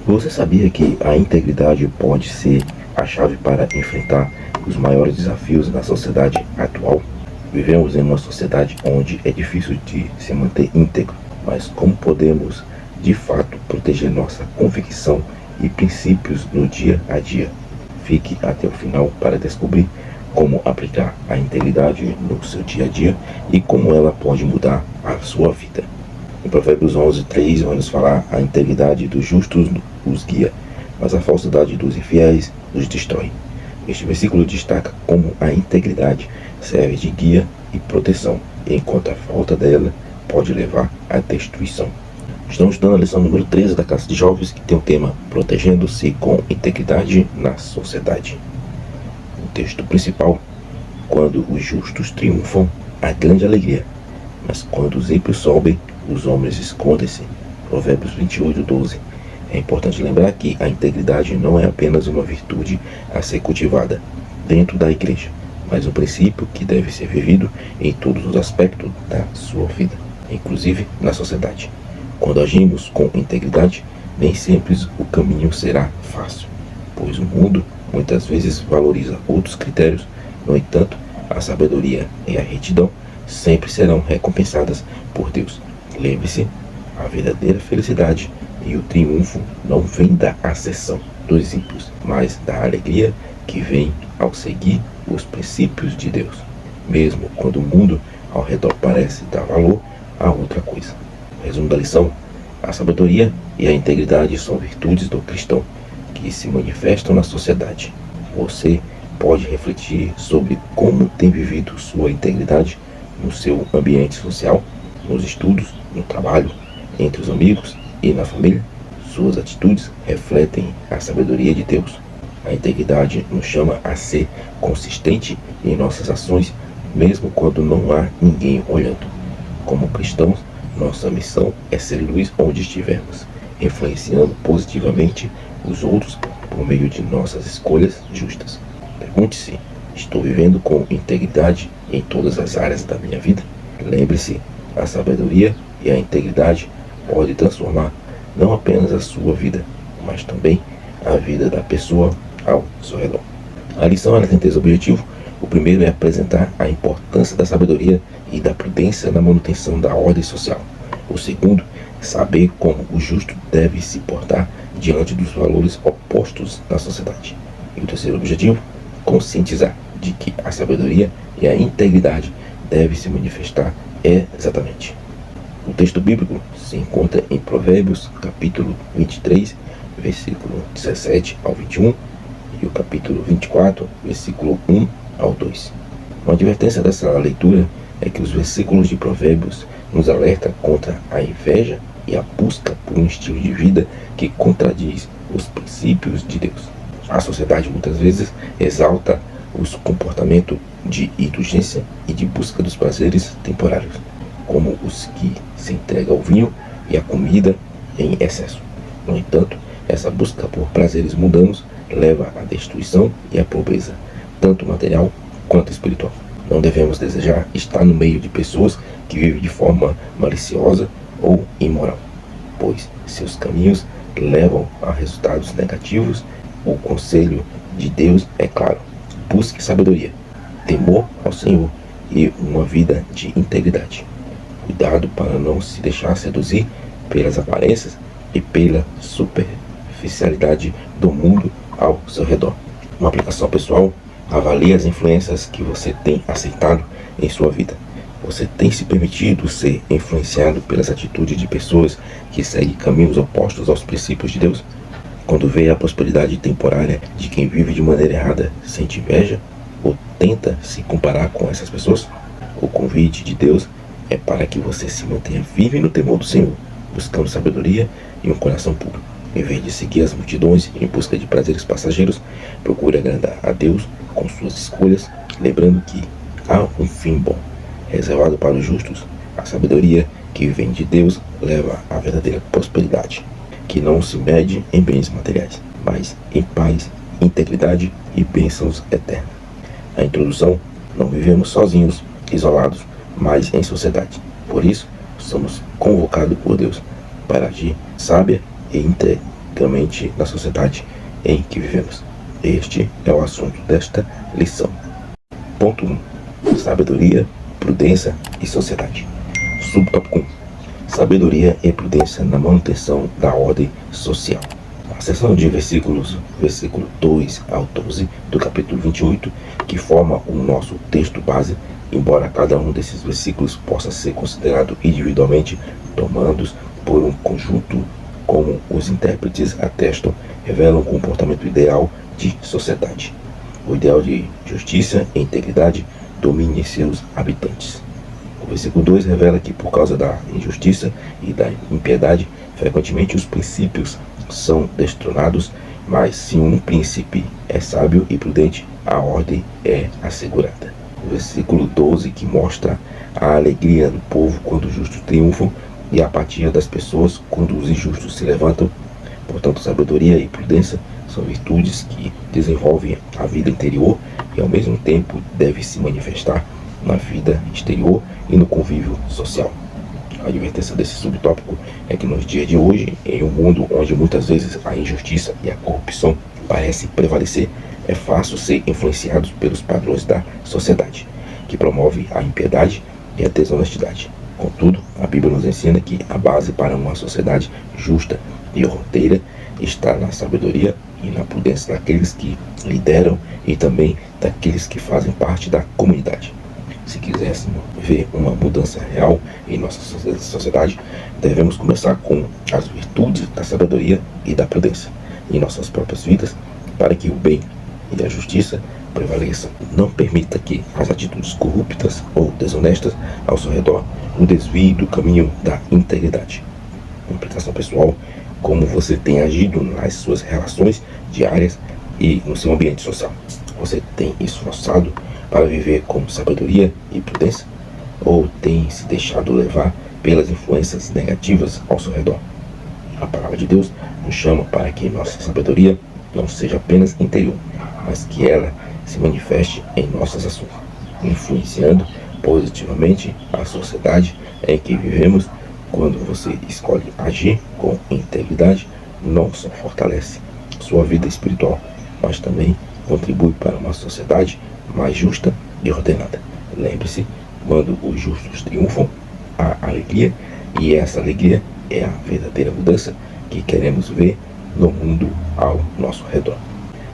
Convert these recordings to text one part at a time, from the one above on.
Você sabia que a integridade pode ser a chave para enfrentar os maiores desafios da sociedade atual? Vivemos em uma sociedade onde é difícil de se manter íntegro, mas como podemos, de fato, proteger nossa convicção e princípios no dia a dia? Fique até o final para descobrir como aplicar a integridade no seu dia a dia e como ela pode mudar a sua vida. Em Provérbios 11:3 vai nos falar: a integridade dos justos os guia, mas a falsidade dos infiéis os destrói. Este versículo destaca como a integridade serve de guia e proteção, enquanto a falta dela pode levar à destruição. Estamos estudando a lição número 13 da classe de jovens, que tem o tema Protegendo-se com Integridade na Sociedade. O texto principal: quando os justos triunfam, há grande alegria, mas quando os ímpios sobem, os homens escondem-se. Provérbios 28:12. É importante lembrar que a integridade não é apenas uma virtude a ser cultivada dentro da igreja, mas um princípio que deve ser vivido em todos os aspectos da sua vida, inclusive na sociedade. Quando agimos com integridade, nem sempre o caminho será fácil, pois o mundo muitas vezes valoriza outros critérios. No entanto, a sabedoria e a retidão sempre serão recompensadas por Deus. Lembre-se, a verdadeira felicidade e o triunfo não vem da acessão dos ímpios, mas da alegria que vem ao seguir os princípios de Deus, mesmo quando o mundo ao redor parece dar valor a outra coisa. Resumo da lição: a sabedoria e a integridade são virtudes do cristão que se manifestam na sociedade. Você pode refletir sobre como tem vivido sua integridade no seu ambiente social, nos estudos, no trabalho, entre os amigos e na família. Suas atitudes refletem a sabedoria de Deus. A integridade nos chama a ser consistente em nossas ações, mesmo quando não há ninguém olhando. Como cristãos, nossa missão é ser luz onde estivermos, influenciando positivamente os outros por meio de nossas escolhas justas. Pergunte-se: estou vivendo com integridade em todas as áreas da minha vida? Lembre-se, a sabedoria e a integridade podem transformar não apenas a sua vida, mas também a vida da pessoa ao seu redor. A lição ela tem três objetivos. O primeiro é apresentar a importância da sabedoria e da prudência na manutenção da ordem social. O segundo, saber como o justo deve se portar diante dos valores opostos na sociedade. E o terceiro objetivo, conscientizar de que a sabedoria e a integridade devem se manifestar exatamente. O texto bíblico se encontra em Provérbios, capítulo 23, versículo 17 ao 21, e o capítulo 24, versículo 1 ao 2. Uma advertência dessa leitura é que os versículos de Provérbios nos alertam contra a inveja e a busca por um estilo de vida que contradiz os princípios de Deus. A sociedade muitas vezes exalta os comportamentos de indulgência e de busca dos prazeres temporários, como os que se entregam ao vinho e à comida em excesso. No entanto, essa busca por prazeres mundanos leva à destruição e à pobreza, tanto material quanto espiritual. Não devemos desejar estar no meio de pessoas que vivem de forma maliciosa ou imoral, pois seus caminhos levam a resultados negativos. O conselho de Deus é claro: busque sabedoria, temor ao Senhor e uma vida de integridade. Cuidado para não se deixar seduzir pelas aparências e pela superficialidade do mundo ao seu redor. Uma aplicação pessoal: avalie as influências que você tem aceitado em sua vida. Você tem se permitido ser influenciado pelas atitudes de pessoas que seguem caminhos opostos aos princípios de Deus? Quando vê a prosperidade temporária de quem vive de maneira errada, sente inveja ou tenta se comparar com essas pessoas? O convite de Deus é para que você se mantenha firme no temor do Senhor, buscando sabedoria e um coração puro. Em vez de seguir as multidões em busca de prazeres passageiros, procure agradar a Deus com suas escolhas, lembrando que há um fim bom reservado para os justos. A sabedoria que vem de Deus leva à verdadeira prosperidade, que não se mede em bens materiais, mas em paz, integridade e bênçãos eternas. A introdução: não vivemos sozinhos, isolados, mas em sociedade. Por isso, somos convocados por Deus para agir sábia e drasticamente na sociedade em que vivemos. Este é o assunto desta lição. Ponto 1. Sabedoria, prudência e sociedade. Subtópico 1. Sabedoria e prudência na manutenção da ordem social. A seção de versículo 2 ao 12 do capítulo 28, que forma o nosso texto base, embora cada um desses versículos possa ser considerado individualmente, tomados por um conjunto, como os intérpretes atestam, revela um comportamento ideal de sociedade. O ideal de justiça e integridade domine em seus habitantes. O versículo 2 revela que, por causa da injustiça e da impiedade, frequentemente os princípios são destronados, mas se um príncipe é sábio e prudente, a ordem é assegurada. O versículo 12, que mostra a alegria do povo quando os justos triunfam e a apatia das pessoas quando os injustos se levantam. Portanto, sabedoria e prudência são virtudes que desenvolvem a vida interior e, ao mesmo tempo, devem se manifestar na vida exterior e no convívio social. A advertência desse subtópico é que nos dias de hoje, em um mundo onde muitas vezes a injustiça e a corrupção parecem prevalecer, é fácil ser influenciados pelos padrões da sociedade, que promove a impiedade e a desonestidade. Contudo, a Bíblia nos ensina que a base para uma sociedade justa e ordeira está na sabedoria e na prudência daqueles que lideram e também daqueles que fazem parte da comunidade. Se quiséssemos ver uma mudança real em nossa sociedade, devemos começar com as virtudes da sabedoria e da prudência em nossas próprias vidas, para que o bem e a justiça prevaleçam. Não permita que as atitudes corruptas ou desonestas ao seu redor o desviem do caminho da integridade. Uma aplicação pessoal: como você tem agido nas suas relações diárias e no seu ambiente social? Você tem esforçado para viver com sabedoria e prudência? Ou tem se deixado levar pelas influências negativas ao seu redor? A palavra de Deus nos chama para que nossa sabedoria não seja apenas interior, mas que ela se manifeste em nossas ações, influenciando positivamente a sociedade em que vivemos. Quando você escolhe agir com integridade, não só fortalece sua vida espiritual, mas também contribui para uma sociedade mais justa e ordenada. Lembre-se, quando os justos triunfam, há alegria, e essa alegria é a verdadeira mudança que queremos ver no mundo ao nosso redor.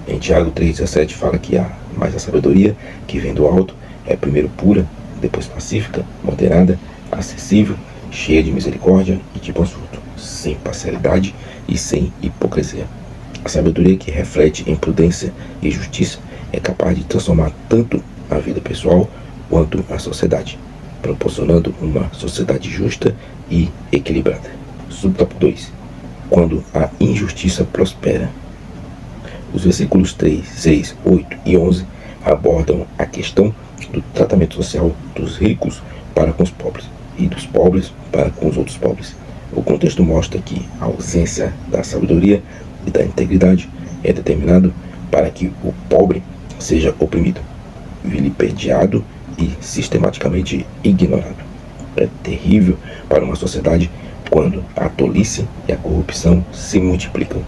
Em Tiago 3,17 fala que a sabedoria que vem do alto é primeiro pura, depois pacífica, moderada, acessível, cheia de misericórdia e de bom fruto, sem parcialidade e sem hipocrisia. A sabedoria que reflete em prudência e justiça é capaz de transformar tanto a vida pessoal quanto a sociedade, proporcionando uma sociedade justa e equilibrada. Subtópico 2. Quando a injustiça prospera. Os versículos 3, 6, 8 e 11 abordam a questão do tratamento social dos ricos para com os pobres e dos pobres para com os outros pobres. O contexto mostra que a ausência da sabedoria e da integridade é determinado para que o pobre seja oprimido, vilipendiado e sistematicamente ignorado. É terrível para uma sociedade quando a tolice e a corrupção se multiplicam,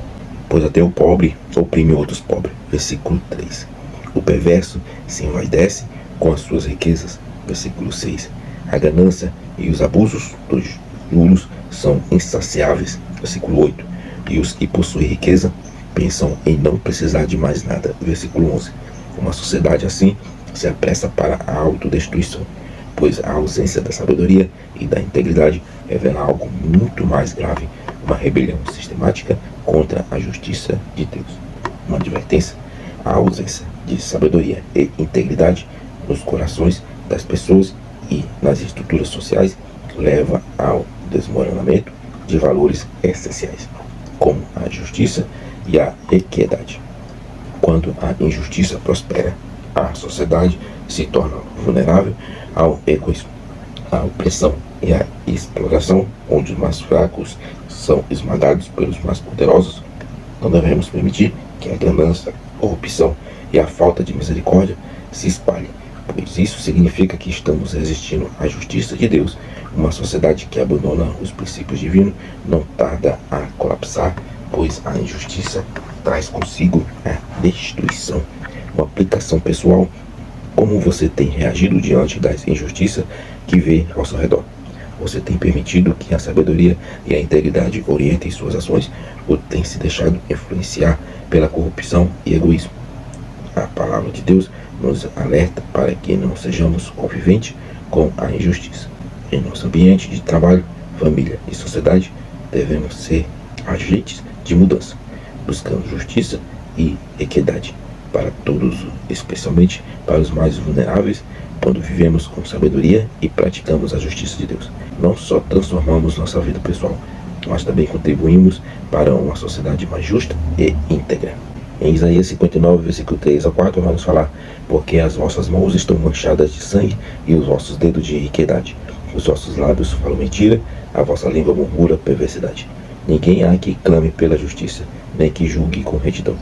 pois até o pobre oprime outros pobres. Versículo 3. O perverso se envaidece com as suas riquezas. Versículo 6. A ganância e os abusos dos juros são insaciáveis. Versículo 8. E os que possuem riqueza pensam em não precisar de mais nada. Versículo 11. Uma sociedade assim se apressa para a autodestruição, pois a ausência da sabedoria e da integridade revela algo muito mais grave: uma rebelião sistemática contra a justiça de Deus. Uma advertência: a ausência de sabedoria e integridade nos corações das pessoas e nas estruturas sociais leva ao desmoronamento de valores essenciais, como a justiça e a equidade. Quando a injustiça prospera, a sociedade se torna vulnerável ao egoísmo, à opressão e à exploração, onde os mais fracos são esmagados pelos mais poderosos. Não devemos permitir que a ganância, a corrupção e a falta de misericórdia se espalhem, pois isso significa que estamos resistindo à justiça de Deus. Uma sociedade que abandona os princípios divinos não tarda a colapsar pois a injustiça traz consigo a destruição. Uma aplicação pessoal: como você tem reagido diante das injustiças que vê ao seu redor? Você tem permitido que a sabedoria e a integridade orientem suas ações, ou tem se deixado influenciar pela corrupção e egoísmo? A palavra de Deus nos alerta para que não sejamos conviventes com a injustiça. Em nosso ambiente de trabalho, família e sociedade, devemos ser agentes de mudança, buscando justiça e equidade para todos, especialmente para os mais vulneráveis. Quando vivemos com sabedoria e praticamos a justiça de Deus, não só transformamos nossa vida pessoal, mas também contribuímos para uma sociedade mais justa e íntegra. Em Isaías 59, versículo 3 a 4, vamos falar: porque as vossas mãos estão manchadas de sangue e os vossos dedos de iniquidade. Os vossos lábios falam mentira, a vossa língua murmura perversidade. Ninguém há que clame pela justiça, nem que julgue com retidão.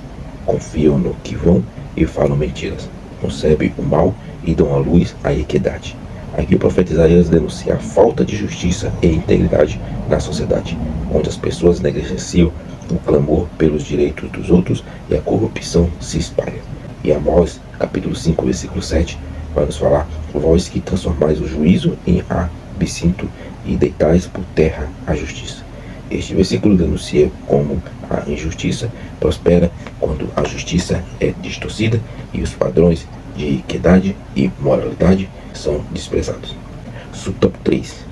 Confiam no que vão e falam mentiras. Concebem o mal e dão à luz a equidade. Aqui o profeta Isaías denuncia a falta de justiça e integridade na sociedade, onde as pessoas negligenciam o clamor pelos direitos dos outros e a corrupção se espalha. E Amós, capítulo 5, versículo 7, vai nos falar: vós que transformais o juízo em absinto e deitais por terra a justiça. Este versículo denuncia como a injustiça prospera quando a justiça é distorcida e os padrões de equidade e moralidade são desprezados. Subtópico 3.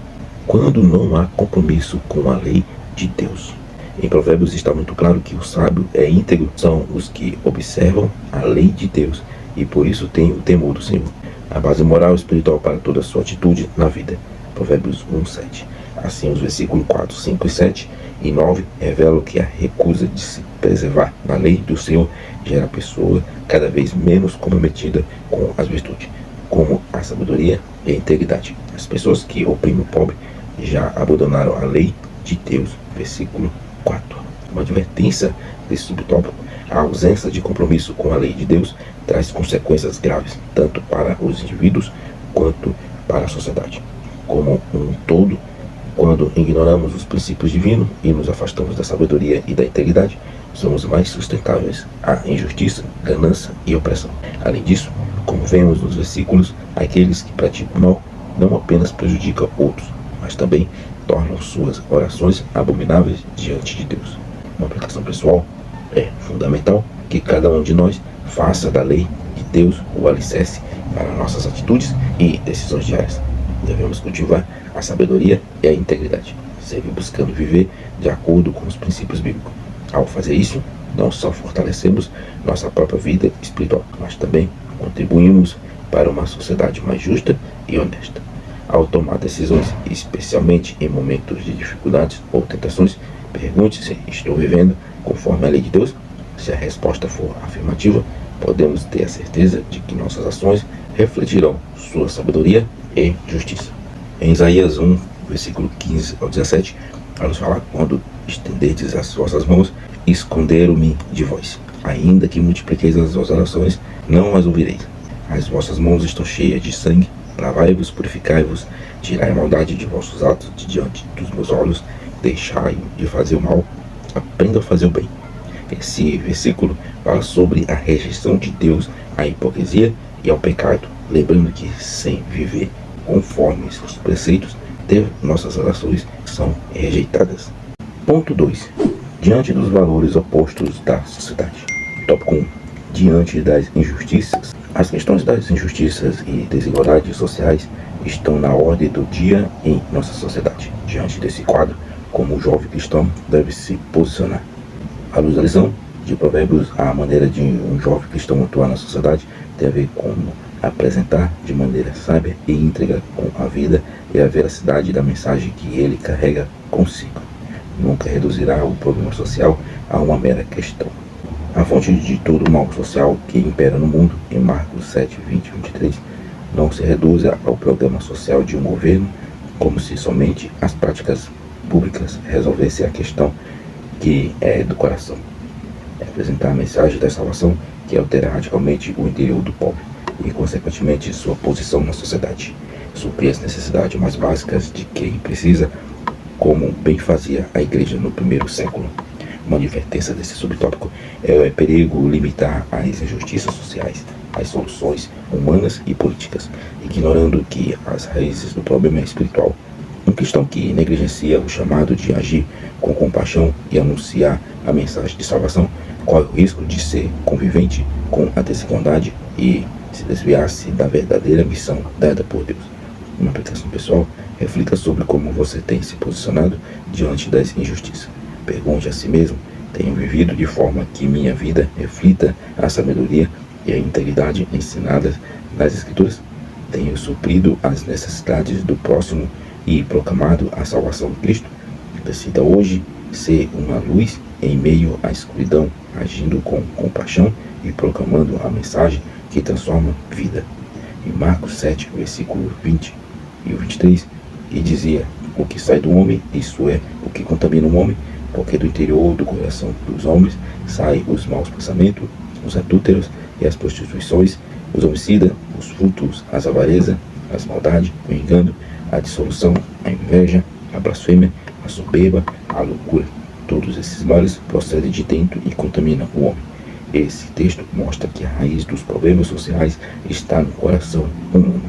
Quando não há compromisso com a lei de Deus. Em Provérbios está muito claro que o sábio é íntegro, são os que observam a lei de Deus e por isso têm o temor do Senhor, a base moral e espiritual para toda a sua atitude na vida. Provérbios 1:7. Assim, os versículos 4, 5 e 7 e 9 revelam que a recusa de se preservar na lei do Senhor gera a pessoa cada vez menos comprometida com as virtudes, como a sabedoria e a integridade. As pessoas que oprimem o pobre já abandonaram a lei de Deus. Versículo 4. Uma advertência desse subtópico: a ausência de compromisso com a lei de Deus traz consequências graves, tanto para os indivíduos quanto para a sociedade como um todo. Quando ignoramos os princípios divinos e nos afastamos da sabedoria e da integridade, somos mais sustentáveis à injustiça, ganância e opressão. Além disso, como vemos nos versículos, aqueles que praticam o mal não apenas prejudicam outros, mas também tornam suas orações abomináveis diante de Deus. Uma aplicação pessoal: é fundamental que cada um de nós faça da lei de Deus o alicerce para nossas atitudes e decisões diárias. Devemos cultivar a sabedoria e a integridade, sempre buscando viver de acordo com os princípios bíblicos. Ao fazer isso, não só fortalecemos nossa própria vida espiritual, mas também contribuímos para uma sociedade mais justa e honesta. Ao tomar decisões, especialmente em momentos de dificuldades ou tentações, pergunte-se: estou vivendo conforme a lei de Deus? Se a resposta for afirmativa, podemos ter a certeza de que nossas ações refletirão sua sabedoria e justiça. Em Isaías 1, versículo 15 ao 17, vai nos falar: quando estenderdes as vossas mãos, esconderam-me de vós. Ainda que multipliqueis as vossas orações, não as ouvireis. As vossas mãos estão cheias de sangue. Lavai-vos, purificai-vos, tirai a maldade de vossos atos de diante dos meus olhos, deixai de fazer o mal, aprenda a fazer o bem. Esse versículo fala sobre a rejeição de Deus à hipocrisia e ao pecado, lembrando que sem viver conforme seus preceitos, nossas orações são rejeitadas. Ponto 2. Diante dos valores opostos da sociedade. Tópico 1. Diante das injustiças. As questões das injustiças e desigualdades sociais estão na ordem do dia em nossa sociedade. Diante desse quadro, como o jovem cristão deve se posicionar. À luz da lição de Provérbios, a maneira de um jovem cristão atuar na sociedade tem a ver com apresentar de maneira sábia e íntegra com a vida e a veracidade da mensagem que ele carrega consigo. Nunca reduzirá o problema social a uma mera questão. A fonte de todo o mal social que impera no mundo, em Marcos 7, 20 e 23, não se reduza ao programa social de um governo, como se somente as práticas públicas resolvessem a questão que é do coração. É apresentar a mensagem da salvação que altera radicalmente o interior do pobre e, consequentemente, sua posição na sociedade. Suprir as necessidades mais básicas de quem precisa, como bem fazia a igreja no primeiro século. Uma advertência desse subtópico é perigo limitar as injustiças sociais, as soluções humanas e políticas, ignorando que as raízes do problema é espiritual. Um cristão que negligencia o chamado de agir com compaixão e anunciar a mensagem de salvação corre o risco de ser convivente com a desigualdade e se desviar-se da verdadeira missão dada por Deus. Uma aplicação pessoal, reflita sobre como você tem se posicionado diante das injustiças. Pergunte a si mesmo: tenho vivido de forma que minha vida reflita a sabedoria e a integridade ensinadas nas Escrituras? Tenho suprido as necessidades do próximo e proclamado a salvação de Cristo? Decida hoje ser uma luz em meio à escuridão, agindo com compaixão e proclamando a mensagem que transforma vida. Em Marcos 7, versículo 20 e 23, e dizia: o que sai do homem, isso é o que contamina o homem, porque do interior do coração dos homens saem os maus pensamentos, os adúlteros e as prostituições, os homicidas, os furtos, as avarezas, as maldades, o engano, a dissolução, a inveja, a blasfêmia, a soberba, a loucura. Todos esses males procedem de dentro e contaminam o homem. Esse texto mostra que a raiz dos problemas sociais está no coração humano.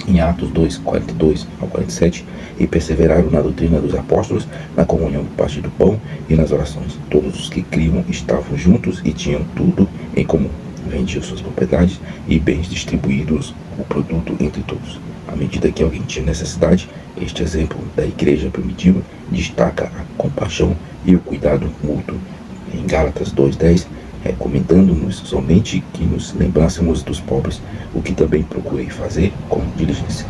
Em Atos 2, 42 ao 47, e perseveraram na doutrina dos apóstolos, na comunhão do partir do pão e nas orações. Todos os que criam estavam juntos e tinham tudo em comum. Vendiam suas propriedades e bens, distribuídos o produto entre todos. À medida que alguém tinha necessidade, este exemplo da igreja primitiva destaca a compaixão e o cuidado mútuo. Em Gálatas 2:10, recomendando-nos somente que nos lembrássemos dos pobres, o que também procurei fazer com diligência.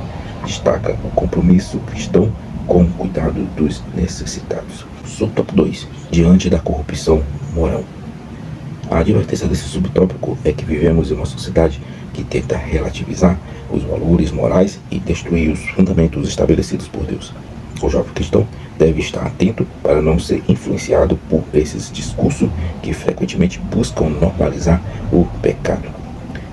Destaca o compromisso cristão com o cuidado dos necessitados. Subtópico 2. Diante da corrupção moral. A advertência desse subtópico é que vivemos em uma sociedade que tenta relativizar os valores morais e destruir os fundamentos estabelecidos por Deus. O jovem cristão deve estar atento para não ser influenciado por esses discursos que frequentemente buscam normalizar o pecado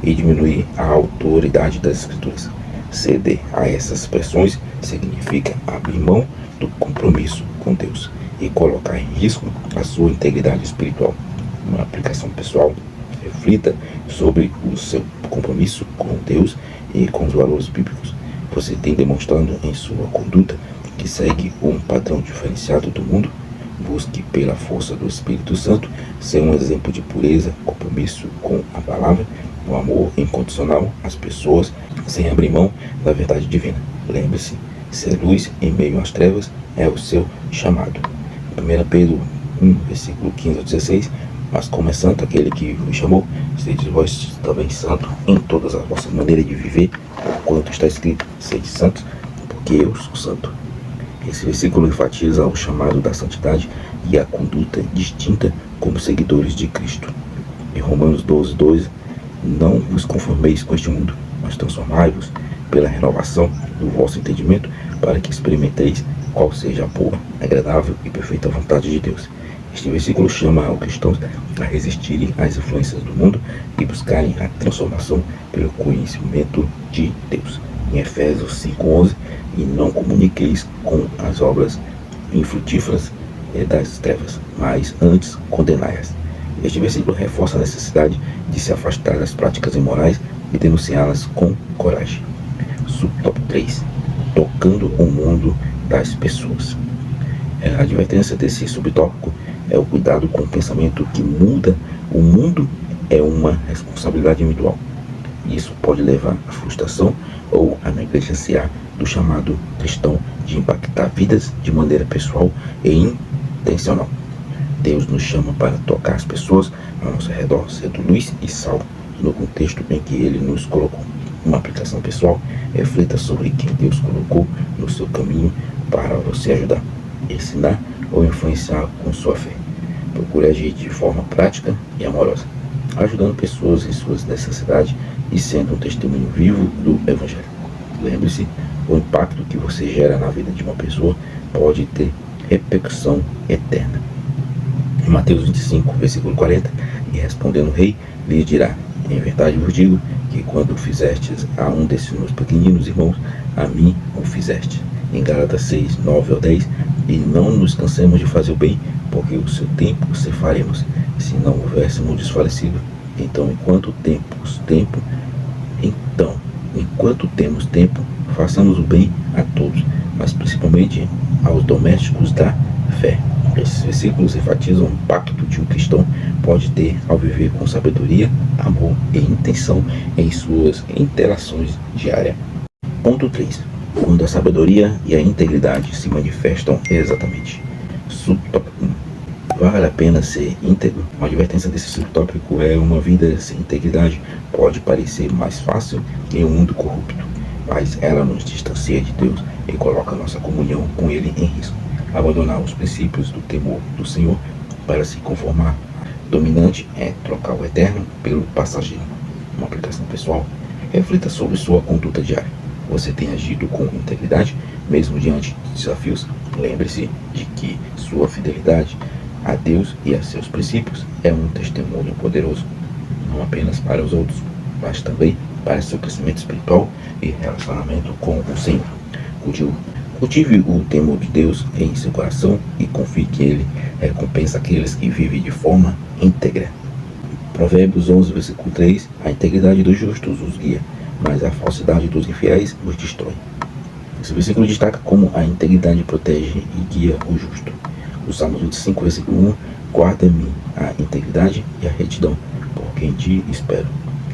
e diminuir a autoridade das Escrituras. Ceder a essas pressões significa abrir mão do compromisso com Deus e colocar em risco a sua integridade espiritual. Uma aplicação pessoal, reflita sobre o seu compromisso com Deus e com os valores bíblicos. Você tem demonstrando em sua conduta que segue um padrão diferenciado do mundo? Busque, pela força do Espírito Santo, ser um exemplo de pureza, compromisso com a palavra, um amor incondicional às pessoas, sem abrir mão da verdade divina. Lembre-se, ser luz em meio às trevas é o seu chamado. 1 Pedro 1, versículo 15 ao 16, mas como é santo aquele que vos chamou, sede vós também santo em todas as vossas maneiras de viver, quanto está escrito: sede santos, porque eu sou santo. Esse versículo enfatiza o chamado da santidade e a conduta distinta como seguidores de Cristo. Em Romanos 12:12, não vos conformeis com este mundo, mas transformai-vos pela renovação do vosso entendimento, para que experimenteis qual seja a boa, agradável e perfeita vontade de Deus. Este versículo chama os cristãos a resistirem às influências do mundo e buscarem a transformação pelo conhecimento de Deus. Em Efésios 5:11, e não comuniqueis com as obras infrutíferas das trevas, mas antes condenai-as. Este versículo reforça a necessidade de se afastar das práticas imorais e denunciá-las com coragem. Subtópico 3. Tocando o mundo das pessoas. A advertência desse subtópico é o cuidado com o pensamento que muda o mundo é uma responsabilidade individual. Isso pode levar à frustração ou a negligenciar do chamado cristão de impactar vidas de maneira pessoal e intencional. Deus nos chama para tocar as pessoas ao nosso redor, sendo luz e sal no contexto em que Ele nos colocou. Uma aplicação pessoal, reflita sobre quem Deus colocou no seu caminho para você ajudar, ensinar ou influenciar com sua fé. Procure agir de forma prática e amorosa, ajudando pessoas em suas necessidades e sendo um testemunho vivo do Evangelho. Lembre-se, o impacto que você gera na vida de uma pessoa pode ter repercussão eterna. Em Mateus 25, versículo 40, e respondendo o rei, lhe dirá: em verdade vos digo que quando fizestes a um desses meus pequeninos irmãos, a mim o fizeste. Em Gálatas 6, 9 ao 10, e não nos cansemos de fazer o bem, porque o seu tempo cefaremos, se não houvéssemos desfalecido. Então, enquanto temos tempo, façamos o bem a todos, mas principalmente aos domésticos da fé. Esses versículos enfatizam o impacto que um cristão pode ter ao viver com sabedoria, amor e intenção em suas interações diárias. Ponto 3. Quando a sabedoria e a integridade se manifestam exatamente. Subtópico 1. Vale a pena ser íntegro? Uma advertência desse subtópico é: uma vida sem integridade pode parecer mais fácil em um mundo corrupto, mas ela nos distancia de Deus e coloca nossa comunhão com Ele em risco. Abandonar os princípios do temor do Senhor para se conformar dominante é trocar o eterno pelo passageiro. Uma aplicação pessoal: reflita sobre sua conduta diária. Você tem agido com integridade, mesmo diante de desafios? Lembre-se de que sua fidelidade a Deus e a seus princípios é um testemunho poderoso, não apenas para os outros, mas também para seu crescimento espiritual e relacionamento com o Senhor. Cultive o temor de Deus em seu coração e confie que Ele recompensa aqueles que vivem de forma íntegra. Provérbios 11, versículo 3. A integridade dos justos os guia, mas a falsidade dos infiéis os destrói. Esse versículo destaca como a integridade protege e guia o justo. O Salmo 25, versículo 1. Guarda-me a integridade e a retidão, porque em ti espero.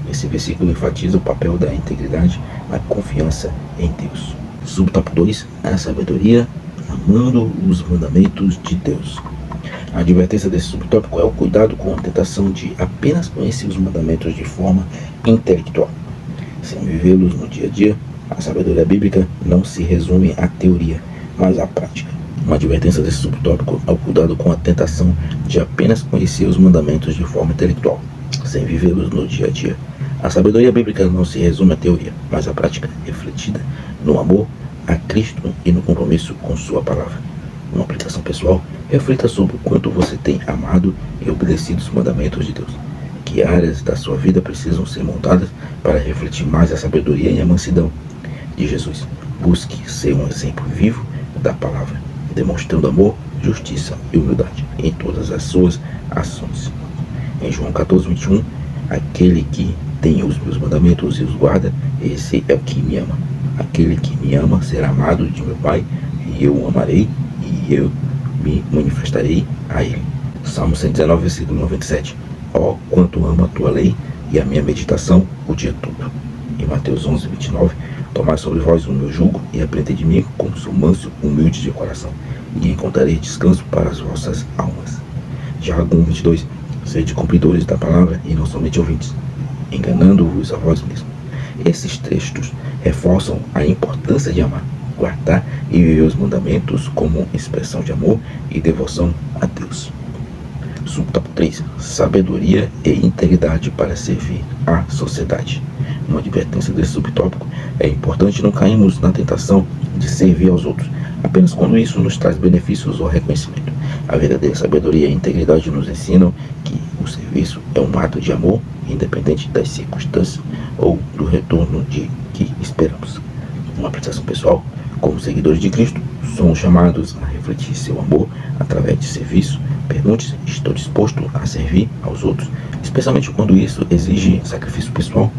Esse versículo enfatiza o papel da integridade na confiança em Deus. Subtópico 2. A sabedoria amando os mandamentos de Deus. A advertência desse subtópico é o cuidado com a tentação de apenas conhecer os mandamentos de forma intelectual, sem vivê-los no dia a dia. A sabedoria bíblica não se resume à teoria, mas à prática. Uma advertência desse subtópico é o cuidado com a tentação de apenas conhecer os mandamentos de forma intelectual, sem vivê-los no dia a dia. A sabedoria bíblica não se resume à teoria, mas à prática refletida no amor a Cristo e no compromisso com sua palavra. Uma aplicação pessoal: reflita sobre o quanto você tem amado e obedecido os mandamentos de Deus. Que áreas da sua vida precisam ser montadas para refletir mais a sabedoria e a mansidão de Jesus. Busque ser um exemplo vivo da palavra, demonstrando amor, justiça e humildade em todas as suas ações. Em João 14, 21, aquele que tem os meus mandamentos e os guarda, esse é o que me ama. Aquele que me ama será amado de meu Pai, e eu o amarei, e eu me manifestarei a ele. Salmo 119, versículo 97. Ó, quanto amo a tua lei e a minha meditação o dia todo. Em Mateus 11, 29. Tomai sobre vós o meu jugo e aprendei de mim, como sou manso, humilde de coração, e encontrarei descanso para as vossas almas. Tiago 1, 22. Sede cumpridores da palavra e não somente ouvintes, enganando-vos a vós mesmos. Esses textos reforçam a importância de amar, guardar e viver os mandamentos como expressão de amor e devoção a Deus. Subtópico 3. Sabedoria e integridade para servir à sociedade. Uma advertência desse subtópico: é importante não cairmos na tentação de servir aos outros, apenas quando isso nos traz benefícios ou reconhecimento. A verdadeira sabedoria e integridade nos ensinam que o serviço é um ato de amor, independente das circunstâncias ou do retorno de que esperamos. Uma aplicação pessoal: como seguidores de Cristo, somos chamados a refletir seu amor através de serviço. Pergunte-se: estou disposto a servir aos outros, especialmente quando isso exige sacrifício pessoal?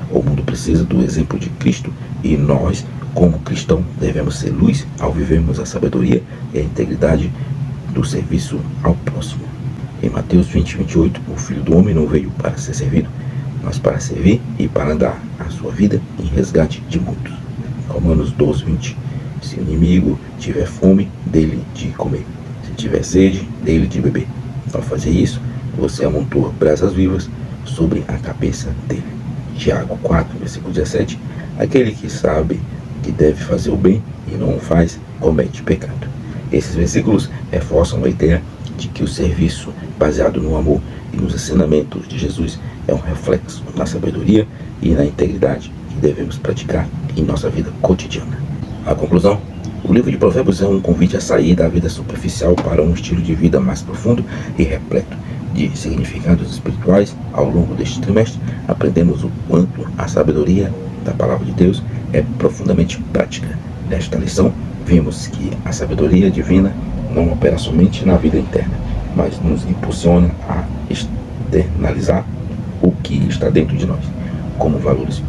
O mundo precisa do exemplo de Cristo e nós, como cristãos, devemos ser luz ao vivermos a sabedoria e a integridade do serviço ao próximo. Em Mateus 20, 28, o Filho do Homem não veio para ser servido, mas para servir e para dar a sua vida em resgate de muitos. Romanos 12, 20. Se o inimigo tiver fome, dele de comer. Se tiver sede, dele de beber. Ao fazer isso, você amontoa brasas vivas sobre a cabeça dele. Tiago 4, versículo 17. Aquele que sabe que deve fazer o bem e não o faz, comete pecado. Esses versículos reforçam a ideia de que o serviço baseado no amor e nos ensinamentos de Jesus é um reflexo na sabedoria e na integridade que devemos praticar em nossa vida cotidiana. A conclusão: o livro de Provérbios é um convite a sair da vida superficial para um estilo de vida mais profundo e repleto de significados espirituais. Ao longo deste trimestre, aprendemos o quanto a sabedoria da palavra de Deus é profundamente prática. Nesta lição, vimos que a sabedoria divina não opera somente na vida interna, mas nos impulsiona a externalizar o que está dentro de nós, como valores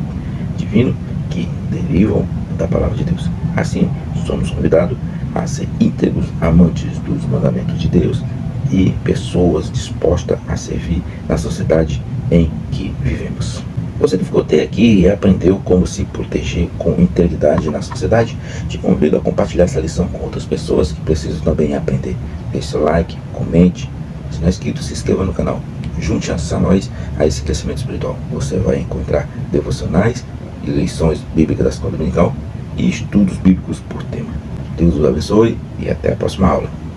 divinos que derivam da palavra de Deus. Assim, somos convidados a ser íntegros amantes dos mandamentos de Deus e pessoas dispostas a servir na sociedade em que vivemos. Você que ficou até aqui e aprendeu como se proteger com integridade na sociedade, te convido a compartilhar essa lição com outras pessoas que precisam também aprender. Deixe seu like, comente, se não é inscrito, se inscreva no canal. Junte-se a nós a esse crescimento espiritual. Você vai encontrar devocionais, lições bíblicas da escola dominical e estudos bíblicos por tema. Deus os abençoe e até a próxima aula.